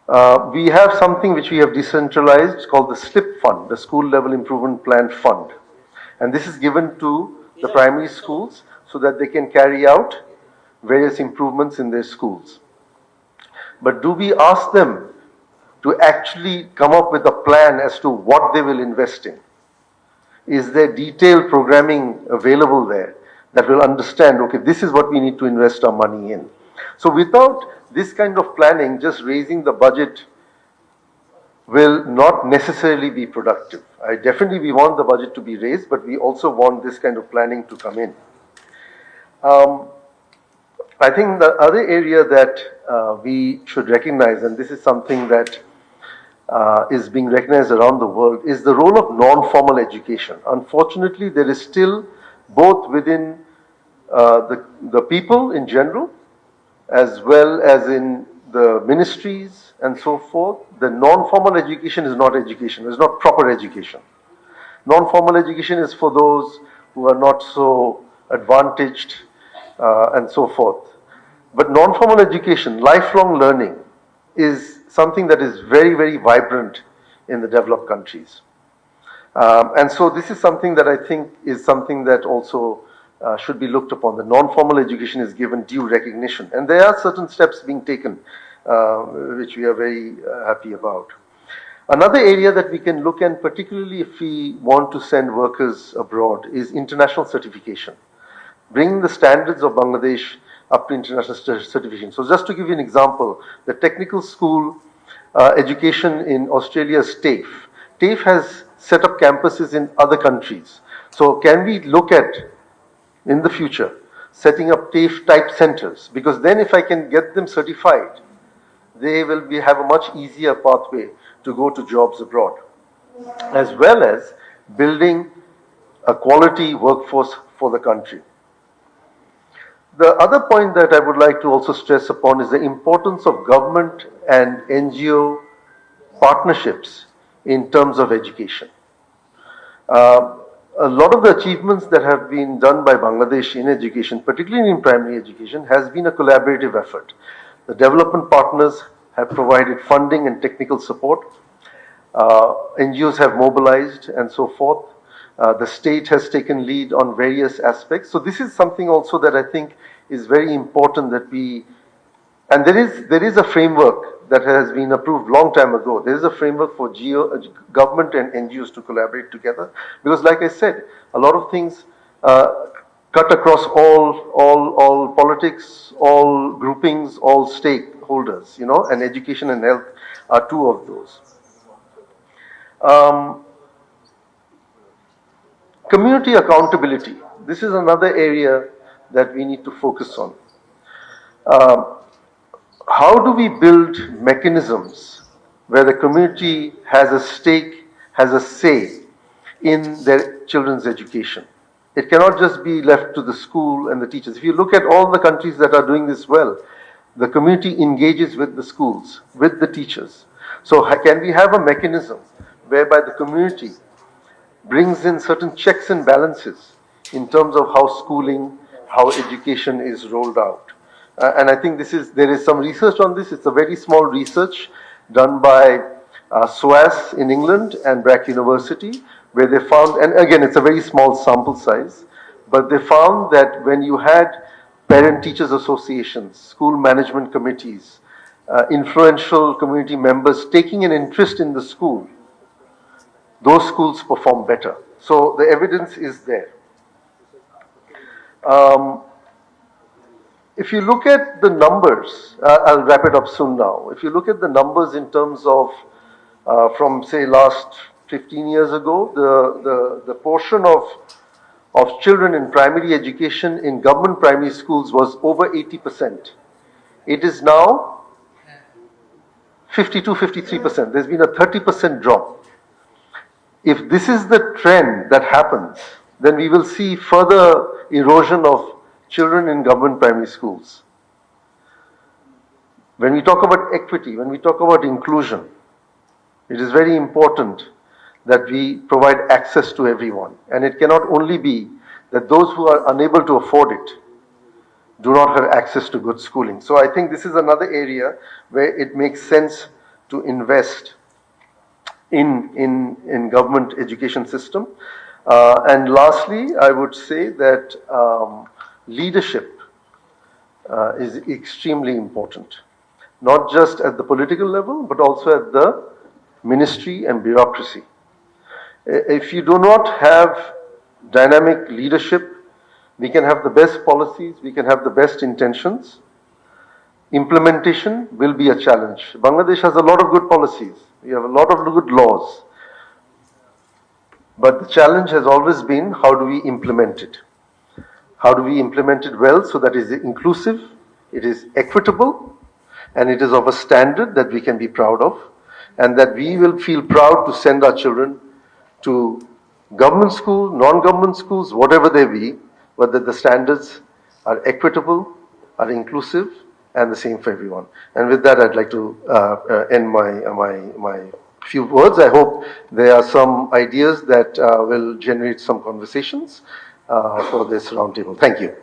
We have something which we have decentralized called the SLIP Fund, the School Level Improvement Plan Fund. And this is given to the primary schools so that they can carry out various improvements in their schools. But do we ask them to actually come up with a plan as to what they will invest in? Is there detailed programming available there that will understand, okay, this is what we need to invest our money in? So without this kind of planning, just raising the budget will not necessarily be productive. Definitely we want the budget to be raised, but we also want this kind of planning to come in. I think the other area that we should recognize, and this is something that is being recognized around the world, is the role of non-formal education. Unfortunately, there is still, both within the people in general, as well as in the ministries and so forth, the non-formal education is not education, it's not proper education. Non-formal education is for those who are not so advantaged and so forth. But non-formal education, lifelong learning, is something that is very, very vibrant in the developed countries. And so this is something that I think is something that also should be looked upon. The non-formal education is given due recognition. And there are certain steps being taken, which we are very happy about. Another area that we can look at, particularly if we want to send workers abroad, is international certification. Bringing the standards of Bangladesh up to international certification. So just to give you an example, the technical school education in Australia is TAFE. TAFE has set up campuses in other countries. So can we look at, in the future, setting up TAFE type centers? Because then if I can get them certified, they will have a much easier pathway to go to jobs abroad, as well as building a quality workforce for the country. The other point that I would like to also stress upon is the importance of government and NGO partnerships in terms of education. A lot of the achievements that have been done by Bangladesh in education, particularly in primary education, has been a collaborative effort. The development partners have provided funding and technical support. NGOs have mobilized and so forth. The state has taken lead on various aspects. So this is something also that I think is very important that we, and there is a framework that has been approved long time ago. There is a framework for government and NGOs to collaborate together, because like I said, a lot of things cut across all politics, all groupings, all stakeholders, and education and health are two of those. Community accountability. This is another area that we need to focus on. How do we build mechanisms where the community has a stake, has a say in their children's education? It cannot just be left to the school and the teachers. If you look at all the countries that are doing this well, the community engages with the schools, with the teachers. So can we have a mechanism whereby the community brings in certain checks and balances in terms of how schooling, how education is rolled out? And I think there is some research on this. It's a very small research done by SOAS in England and Brack University, where they found, and again, it's a very small sample size, but they found that when you had parent-teachers associations, school management committees, influential community members taking an interest in the school, those schools perform better. So the evidence is there. If you look at the numbers, I'll wrap it up soon now. If you look at the numbers in terms of, from say last 15 years ago, the portion of children in primary education in government primary schools was over 80%. It is now 52, 53%. There's been a 30% drop. If this is the trend that happens, then we will see further erosion of children in government primary schools. When we talk about equity, when we talk about inclusion, it is very important that we provide access to everyone. And it cannot only be that those who are unable to afford it do not have access to good schooling. So I think this is another area where it makes sense to invest in government education system. And lastly, I would say that leadership is extremely important, not just at the political level, but also at the ministry and bureaucracy. If you do not have dynamic leadership, we can have the best policies, we can have the best intentions. Implementation will be a challenge. Bangladesh has a lot of good policies. We have a lot of good laws. But the challenge has always been, how do we implement it? How do we implement it well so that it is inclusive, it is equitable, and it is of a standard that we can be proud of, and that we will feel proud to send our children to government school, non-government schools, whatever they be, but that the standards are equitable, are inclusive, and the same for everyone. And with that, I'd like to end my few words. I hope there are some ideas that will generate some conversations for this roundtable. Thank you.